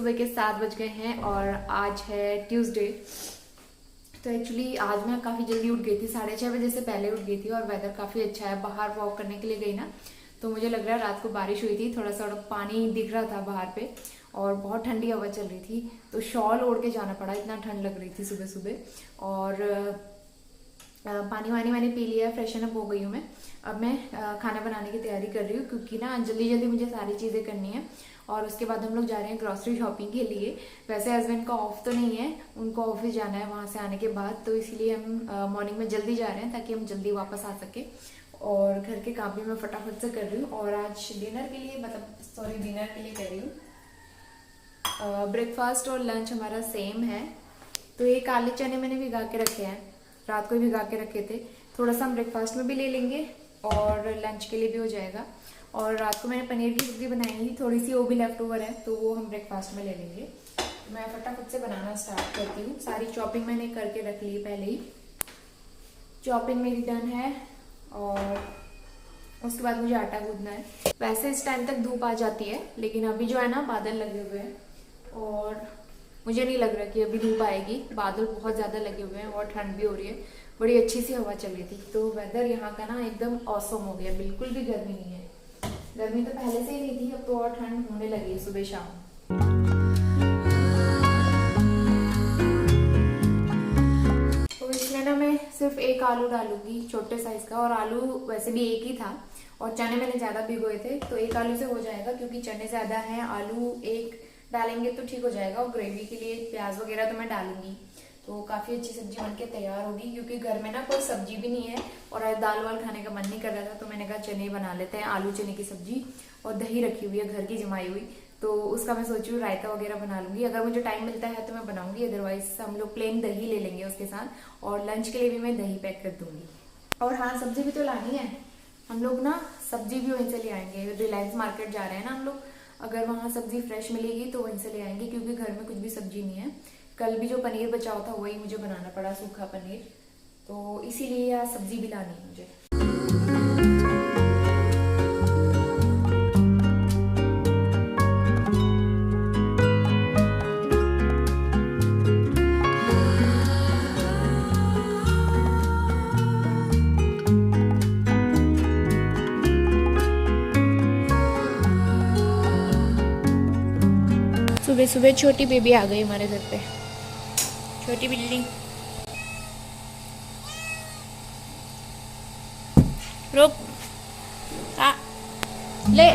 सुबह के 7 बज गए हैं और आज है ट्यूसडे। तो एक्चुअली आज मैं काफ़ी जल्दी उठ गई थी, 6:30 बजे से पहले उठ गई थी और वेदर काफ़ी अच्छा है। बाहर वॉक करने के लिए गई ना, तो मुझे लग रहा है रात को बारिश हुई थी, थोड़ा सा पानी दिख रहा था बाहर पे और बहुत ठंडी हवा चल रही थी, तो शॉल ओढ़ के जाना पड़ा, इतना ठंड लग रही थी सुबह सुबह। और पानी वानी मैंने पी लिया, फ्रेशन अप हो गई हूँ मैं। अब मैं खाना बनाने की तैयारी कर रही हूँ क्योंकि ना जल्दी जल्दी मुझे सारी चीज़ें करनी है और उसके बाद हम लोग जा रहे हैं ग्रॉसरी शॉपिंग के लिए। वैसे हस्बैंड का ऑफ तो नहीं है, उनको ऑफिस जाना है वहाँ से आने के बाद, तो इसीलिए हम मॉर्निंग में जल्दी जा रहे हैं ताकि हम जल्दी वापस आ सके। और घर के काम भी मैं फटाफट से कर रही हूँ। और आज डिनर के लिए डिनर के लिए कर रही हूँ। ब्रेकफास्ट और लंच हमारा सेम है। तो ये काले चने मैंने भिगा के रखे हैं, रात को ही भिगा के रखे थे। थोड़ा सा हम ब्रेकफास्ट में भी ले लेंगे और लंच के लिए भी हो जाएगा। और रात को मैंने पनीर की सब्जी बनाई थी, थोड़ी सी वो भी लेफ्ट ओवर है, तो वो हम ब्रेकफास्ट में ले लेंगे। तो मैं फटाफट से बनाना स्टार्ट करती हूँ। सारी चॉपिंग मैंने करके रख ली, पहले ही चॉपिंग मेरी डन है और उसके बाद मुझे आटा गूंदना है। वैसे इस टाइम तक धूप आ जाती है, लेकिन अभी जो है ना बादल लगे हुए हैं और मुझे नहीं लग रहा कि अभी धूप आएगी। बादल बहुत ज़्यादा लगे हुए हैं और ठंड भी हो रही है, बड़ी अच्छी सी हवा चल रही थी। तो वेदर यहाँ का ना एकदम ऑसम हो गया, बिल्कुल भी गर्मी नहीं है। गर्मी तो पहले से ही नहीं थी, अब तो और ठंड होने लगी है सुबह शाम। तो इसमें ना मैं सिर्फ एक आलू डालूंगी, छोटे साइज का, और आलू वैसे भी एक ही था और चने मैंने ज़्यादा भिगोए थे, तो एक आलू से हो जाएगा क्योंकि चने ज़्यादा हैं। आलू एक डालेंगे तो ठीक हो जाएगा। और ग्रेवी के लिए प्याज वगैरह तो मैं डालूंगी, तो काफ़ी अच्छी सब्जी बनके तैयार होगी। क्योंकि घर में ना कोई सब्जी भी नहीं है और आज दाल वाल खाने का मन नहीं कर रहा था, तो मैंने कहा चने बना लेते हैं, आलू चने की सब्जी। और दही रखी हुई है घर की जमाई हुई, तो उसका मैं सोची हूँ रायता वगैरह बना लूंगी। अगर मुझे टाइम मिलता है तो मैं बनाऊंगी, अदरवाइज हम लोग प्लेन दही ले लेंगे उसके साथ। और लंच के लिए भी मैं दही पैक कर दूंगी। और हाँ, सब्जी भी तो लानी है, हम लोग ना सब्जी भी वहीं से ले आएंगे। रिलायंस मार्केट जा रहे हैं ना हम लोग, अगर वहाँ सब्जी फ्रेश मिलेगी तो वहीं से ले आएंगे, क्योंकि घर में कुछ भी सब्जी नहीं है। कल भी जो पनीर बचा हुआ था वही मुझे बनाना पड़ा, सूखा पनीर, तो इसीलिए यार सब्जी भी लानी है मुझे। सुबह सुबह छोटी बेबी आ गई हमारे घर पे, छोटी बिल्ली। रुक, आ ले।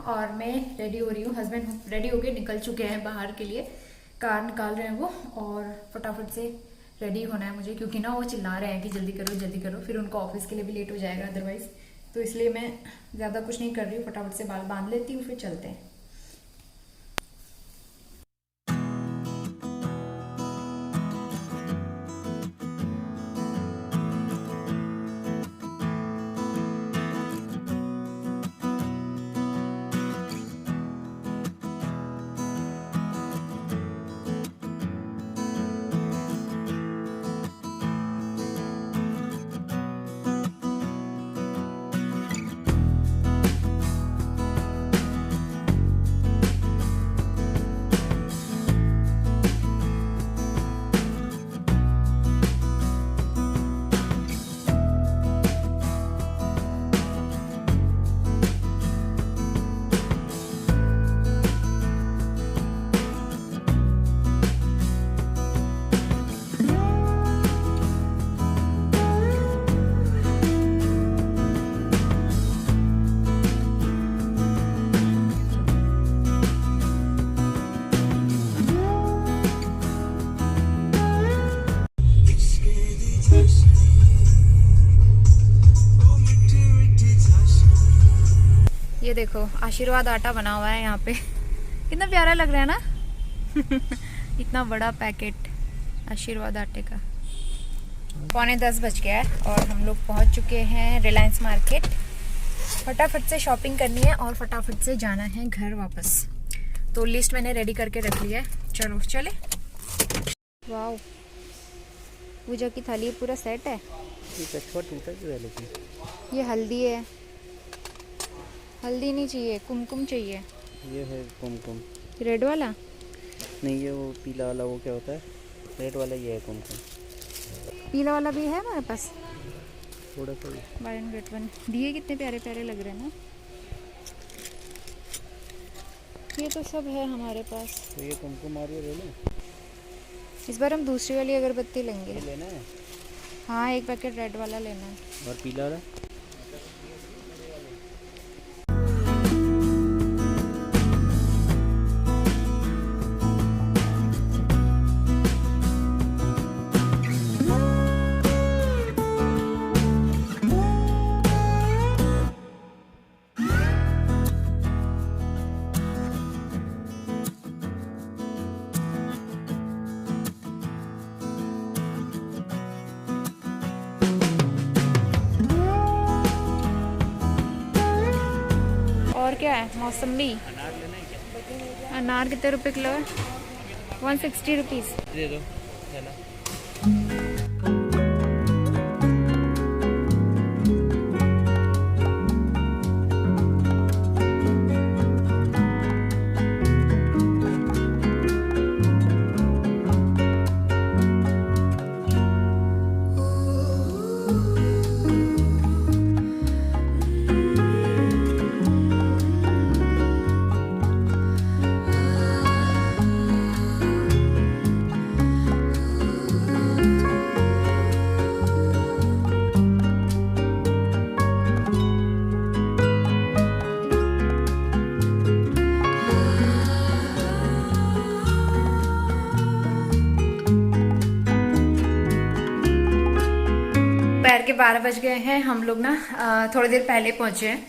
और मैं रेडी हो रही हूँ। हस्बैंड रेडी होके निकल चुके हैं बाहर के लिए, कार निकाल रहे हैं वो, और फटाफट से रेडी होना है मुझे, क्योंकि ना वो चिल्ला रहे हैं कि जल्दी करो, फिर उनको ऑफिस के लिए भी लेट हो जाएगा अदरवाइज। तो इसलिए मैं ज़्यादा कुछ नहीं कर रही हूँ, फटाफट से बाल बांध लेती हूँ, फिर चलते हैं। ये देखो आशीर्वाद आटा बना हुआ है यहाँ पे, कितना प्यारा लग रहा है ना। इतना बड़ा पैकेट आशीर्वाद आटे का। 9:45 बज गया है और हम लोग पहुँच चुके हैं रिलायंस मार्केट। फटाफट से शॉपिंग करनी है और फटाफट से जाना है घर वापस। तो लिस्ट मैंने रेडी करके रख लिया है, चलो चले। वाह, पूजा की थाली पूरा सेट है। ये हल्दी है, हल्दी नहीं चाहिए, कुमकुम चाहिए। ये है कुमकुम। रेड वाला नहीं, ये वो पीला वाला, वो क्या होता है, रेड वाला ये है कुमकुम। पीला वाला भी है हमारे पास, थोड़ा सा। बाय वन गेट वन दिए, कितने प्यारे प्यारे लग रहे हैं ना। ये तो सब है हमारे पास। तो ये कुमकुम आ रही है, ले लो। इस बार हम दूसरी वाली अगरबत्ती लेंगे। लेना है? हाँ, एक पैकेट रेड वाला लेना है। और पीला वाला? और क्या है, मौसम्बी। अनार लेना है क्या? अनार कितने रुपए किलो है? 160 रुपीज़। दे दो, लेना। दोपहर के 12 बज गए हैं। हम लोग ना थोड़ी देर पहले पहुंचे हैं।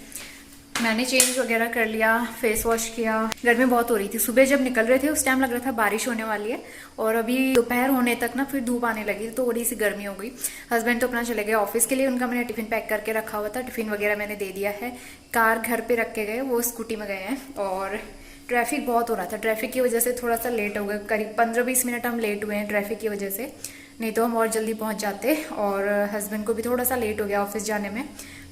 मैंने चेंज वगैरह कर लिया, फेस वॉश किया। गर्मी बहुत हो रही थी, सुबह जब निकल रहे थे उस टाइम लग रहा था बारिश होने वाली है, और अभी दोपहर होने तक ना फिर धूप आने लगी तो थोड़ी सी गर्मी हो गई। हस्बैंड तो अपना चले गए ऑफिस के लिए, उनका मैंने टिफिन पैक करके रखा हुआ था, टिफिन वगैरह मैंने दे दिया है। कार घर पे रख के गए, वो स्कूटी में गए हैं। और ट्रैफिक बहुत हो रहा था, ट्रैफिक की वजह से थोड़ा सा लेट हो गए, करीब 15-20 मिनट हम लेट हुए हैं ट्रैफिक की वजह से, नहीं तो हम और जल्दी पहुंच जाते। और हस्बैंड को भी थोड़ा सा लेट हो गया ऑफिस जाने में।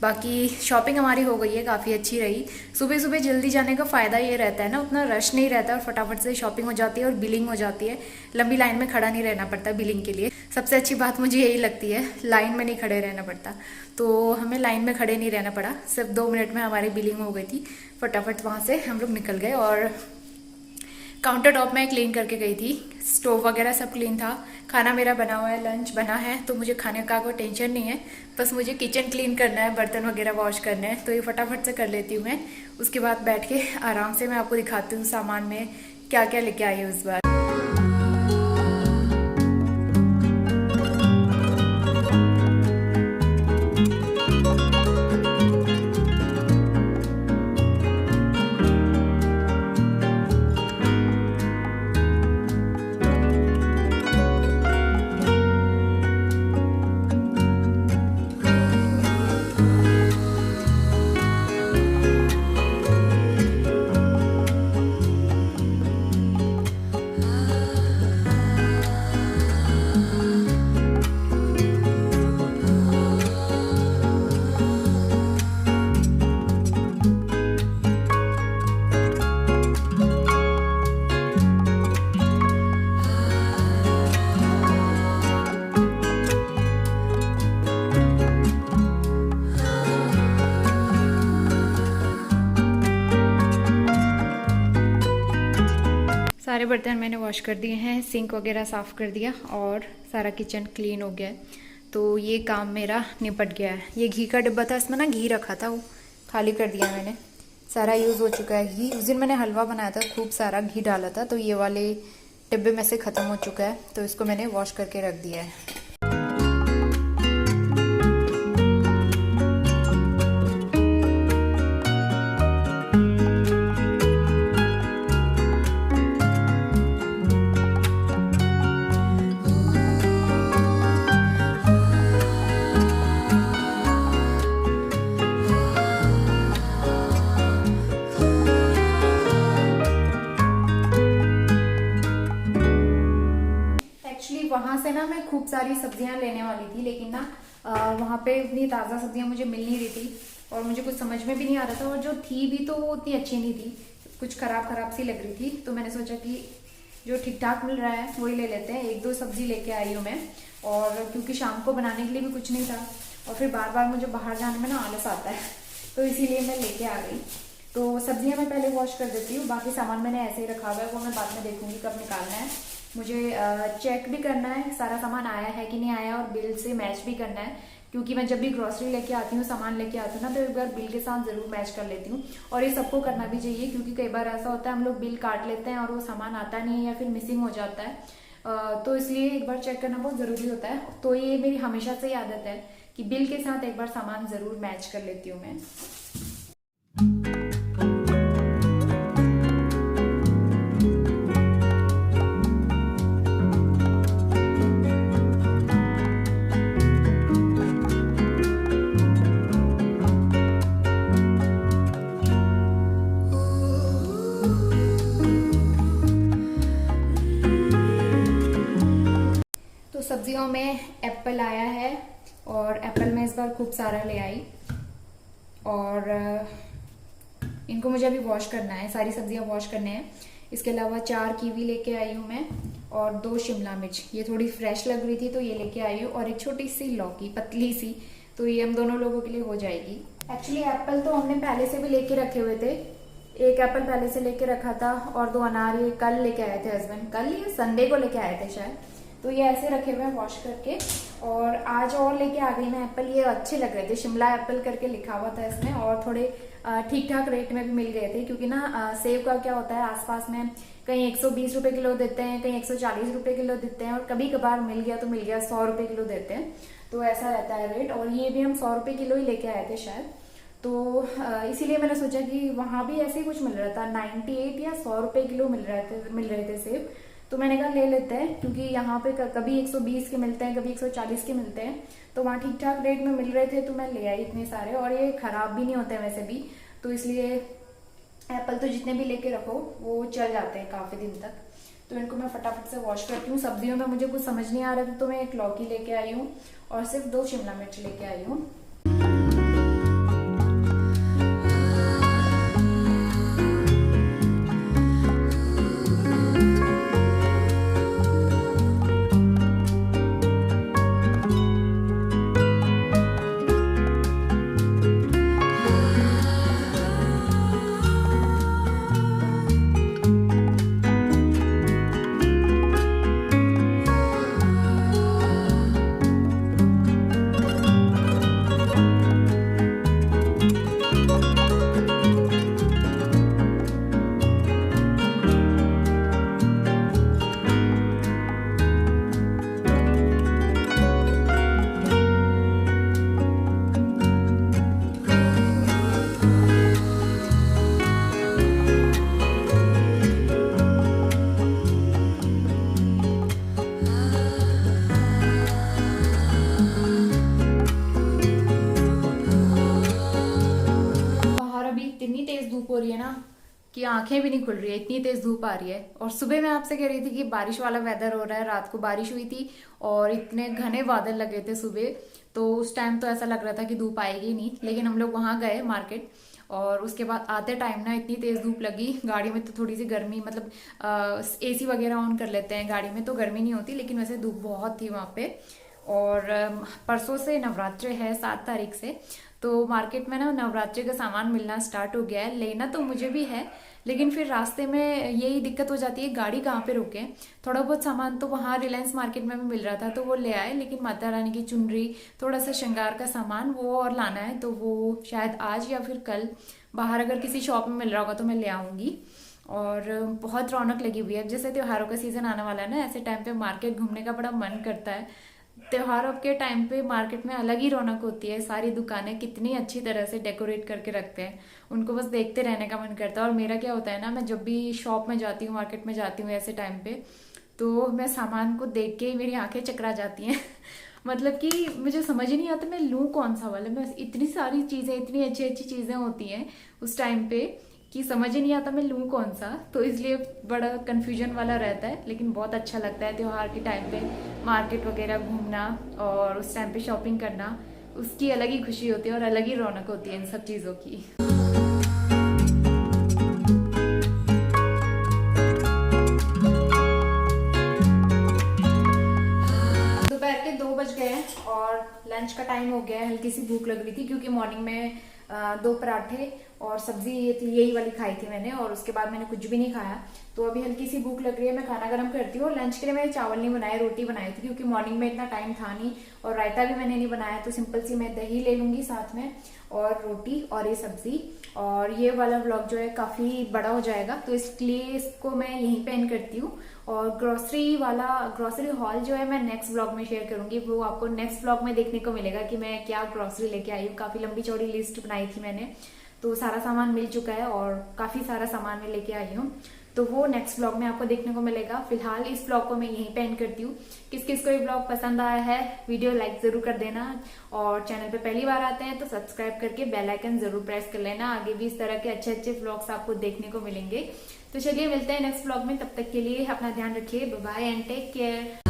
बाकी शॉपिंग हमारी हो गई है, काफ़ी अच्छी रही। सुबह सुबह जल्दी जाने का फ़ायदा ये रहता है ना, उतना रश नहीं रहता और फटाफट से शॉपिंग हो जाती है और बिलिंग हो जाती है। लंबी लाइन में खड़ा नहीं रहना पड़ता बिलिंग के लिए। सबसे अच्छी बात मुझे यही लगती है, लाइन में नहीं खड़े रहना पड़ता। तो हमें लाइन में खड़े नहीं रहना पड़ा, सिर्फ 2 मिनट में हमारी बिलिंग हो गई थी। फटाफट वहाँ से हम लोग निकल गए। और काउंटर टॉप में क्लीन करके गई थी, स्टोव वगैरह सब क्लीन था। खाना मेरा बना हुआ है, लंच बना है, तो मुझे खाने का कोई टेंशन नहीं है। बस मुझे किचन क्लीन करना है, बर्तन वगैरह वॉश करने हैं, तो ये फटाफट से कर लेती हूँ मैं। उसके बाद बैठ के आराम से मैं आपको दिखाती हूँ सामान में क्या क्या लेके आई हूँ इस बार। सारे बर्तन मैंने वॉश कर दिए हैं, सिंक वगैरह साफ़ कर दिया और सारा किचन क्लीन हो गया है। तो ये काम मेरा निपट गया है। ये घी का डिब्बा था, इसमें ना घी रखा था, वो खाली कर दिया मैंने। सारा यूज़ हो चुका है घी। उस दिन मैंने हलवा बनाया था, खूब सारा घी डाला था, तो ये वाले डिब्बे में से ख़त्म हो चुका है, तो इसको मैंने वॉश करके रख दिया है। वहाँ से ना मैं खूब सारी सब्जियां लेने वाली थी, लेकिन ना वहाँ पे इतनी ताज़ा सब्जियां मुझे मिल नहीं रही थी और मुझे कुछ समझ में भी नहीं आ रहा था, और जो थी भी तो वो उतनी अच्छी नहीं थी, कुछ खराब सी लग रही थी। तो मैंने सोचा कि जो ठीक ठाक मिल रहा है वही ले लेते हैं। 1-2 सब्जी लेके आई हूँ मैं, और क्योंकि शाम को बनाने के लिए भी कुछ नहीं था और फिर बार बार मुझे बाहर जाने में ना आलस आता है, तो इसीलिए मैं लेके आ गई। तो सब्जियां मैं पहले वॉश कर देती हूँ, बाकी सामान मैंने ऐसे ही रखा हुआ है, वो मैं बाद में देखूंगी कब निकालना है। मुझे चेक भी करना है सारा सामान आया है कि नहीं आया, और बिल से मैच भी करना है, क्योंकि मैं जब भी ग्रोसरी लेके आती हूँ, सामान लेके आती हूँ ना, तो एक बार बिल के साथ जरूर मैच कर लेती हूँ। और ये सबको करना भी चाहिए, क्योंकि कई बार ऐसा होता है हम लोग बिल काट लेते हैं और वो सामान आता नहीं है या फिर मिसिंग हो जाता है। तो इसलिए एक बार चेक करना बहुत जरूरी होता है। तो ये मेरी हमेशा से आदत है कि बिल के साथ एक बार सामान जरूर मैच कर लेती हूँ मैं। सब्जियों में एप्पल आया है, और एप्पल मैं इस बार खूब सारा ले आई, और इनको मुझे अभी वॉश करना है, सारी सब्जियां वॉश करने हैं। इसके अलावा 4 कीवी लेके आई हूँ मैं, और 2 शिमला मिर्च, ये थोड़ी फ्रेश लग रही थी तो ये लेके आई हूँ, और एक छोटी सी लौकी पतली सी, तो ये हम दोनों लोगों के लिए हो जाएगी। एक्चुअली एप्पल तो हमने पहले से भी लेके रखे हुए थे, एक एप्पल पहले से लेके रखा था, और 2 अनार ये कल लेके आए थे हस्बैंड, कल या संडे को लेके आए थे शायद। तो ये ऐसे रखे हुए हैं वॉश करके, और आज और लेके आ गई मैं एप्पल। ये अच्छे लग रहे थे, शिमला एप्पल करके लिखा हुआ था इसमें, और थोड़े ठीक ठाक रेट में भी मिल गए थे, क्योंकि ना सेब का क्या होता है, आसपास में कहीं 120 रुपए किलो देते हैं, कहीं 140 रुपए किलो देते हैं, और कभी कभार मिल गया तो मिल गया 100 रुपए किलो देते हैं, तो ऐसा रहता है रेट। और ये भी हम 100 रुपए किलो ही लेके आए थे शायद, तो इसीलिए मैंने सोचा कि वहां भी ऐसे ही कुछ मिल रहा था, 98 या 100 रुपए किलो मिल रहे थे सेब। तो मैंने कहा ले लेते हैं, क्योंकि यहाँ पे कभी 120 के मिलते हैं, कभी 140 के मिलते हैं, तो वहाँ ठीक ठाक रेट में मिल रहे थे, तो मैं ले आई इतने सारे। और ये खराब भी नहीं होते हैं वैसे भी, तो इसलिए एप्पल तो जितने भी लेके रखो वो चल जाते हैं काफी दिन तक। तो इनको मैं फटाफट से वॉश करती हूँ। सब्जियों में मुझे कुछ समझ नहीं आ रहा था, तो मैं एक लौकी लेके आई हूँ और सिर्फ 2 शिमला मिर्च लेके आई हूँ। हो रही है ना कि आंखें भी नहीं खुल रही है, इतनी तेज धूप आ रही है। और सुबह मैं आपसे कह रही थी कि बारिश वाला वेदर हो रहा है, रात को बारिश हुई थी और इतने घने बादल लगे थे सुबह, तो उस टाइम तो ऐसा लग रहा था कि धूप आएगी नहीं। लेकिन हम लोग वहां गए मार्केट और उसके बाद आते टाइम ना इतनी तेज धूप लगी। गाड़ी में तो थोड़ी सी गर्मी, मतलब एसी वगैरह ऑन कर लेते हैं गाड़ी में तो गर्मी नहीं होती, लेकिन वैसे धूप बहुत थी वहां पे। और परसों से नवरात्रि है 7 तारीख से, तो मार्केट में ना नवरात्रि का सामान मिलना स्टार्ट हो गया है। लेना तो मुझे भी है, लेकिन फिर रास्ते में यही दिक्कत हो जाती है, गाड़ी कहाँ पे रोके। थोड़ा बहुत सामान तो वहाँ रिलायंस मार्केट में भी मिल रहा था तो वो ले आए, लेकिन माता रानी की चुनरी, थोड़ा सा श्रृंगार का सामान वो और लाना है, तो वो शायद आज या फिर कल बाहर अगर किसी शॉप में मिल रहा होगा तो मैं ले आऊँगी। और बहुत रौनक लगी हुई है। जैसे त्योहारों का सीजन आने वाला है ना, ऐसे टाइम पे मार्केट घूमने का बड़ा मन करता है। त्योहारों के टाइम पे मार्केट में अलग ही रौनक होती है, सारी दुकानें कितनी अच्छी तरह से डेकोरेट करके रखते हैं, उनको बस देखते रहने का मन करता है। और मेरा क्या होता है ना, मैं जब भी शॉप में जाती हूँ, मार्केट में जाती हूँ ऐसे टाइम पे, तो मैं सामान को देख के ही मेरी आंखें चकरा जाती हैं मतलब कि मुझे समझ ही नहीं आता मैं लूँ कौन सा वाला। मैं इतनी सारी चीज़ें, इतनी अच्छी अच्छी चीज़ें होती हैं उस टाइम पे कि समझ ही नहीं आता मैं लूँ कौन सा, तो इसलिए बड़ा कन्फ्यूजन वाला रहता है। लेकिन बहुत अच्छा लगता है त्योहार के टाइम पे मार्केट वगैरह घूमना और उस टाइम पे शॉपिंग करना, उसकी अलग ही खुशी होती है और अलग ही रौनक होती है इन सब चीज़ों की। दोपहर के 2 बज गए हैं और लंच का टाइम हो गया है। हल्की सी भूख लग रही थी क्योंकि मॉर्निंग में 2 पराठे और सब्जी ये थी, यही वाली खाई थी मैंने, और उसके बाद मैंने कुछ भी नहीं खाया। तो अभी हल्की सी भूख लग रही है, मैं खाना गर्म करती हूँ। लंच के लिए मैंने चावल नहीं बनाया, रोटी बनाई थी क्योंकि मॉर्निंग में इतना टाइम था नहीं, और रायता भी मैंने नहीं बनाया, तो सिंपल सी मैं दही ले लूंगी साथ में और रोटी और ये सब्जी। और ये वाला व्लॉग जो है काफी बड़ा हो जाएगा, तो इसलिए इसको मैं यहीं पे एंड करती हूँ। और ग्रोसरी हॉल जो है मैं नेक्स्ट व्लॉग में शेयर करूंगी, वो आपको नेक्स्ट व्लॉग में देखने को मिलेगा कि मैं क्या ग्रोसरी लेके आई हूँ। काफी लंबी चौड़ी लिस्ट बनाई थी मैंने, तो सारा सामान मिल चुका है और काफी सारा सामान मैं लेके आई हूँ, तो वो नेक्स्ट व्लॉग में आपको देखने को मिलेगा। फिलहाल इस व्लॉग को मैं यहीं पे एंड करती हूँ। किस किस को ये व्लॉग पसंद आया है, वीडियो लाइक जरूर कर देना, और चैनल पे पहली बार आते हैं तो सब्सक्राइब करके बेल आइकन जरूर प्रेस कर लेना। आगे भी इस तरह के अच्छे अच्छे व्लॉग्स आपको देखने को मिलेंगे। तो चलिए मिलते हैं नेक्स्ट व्लॉग में, तब तक के लिए अपना ध्यान रखिए, bye bye and take care.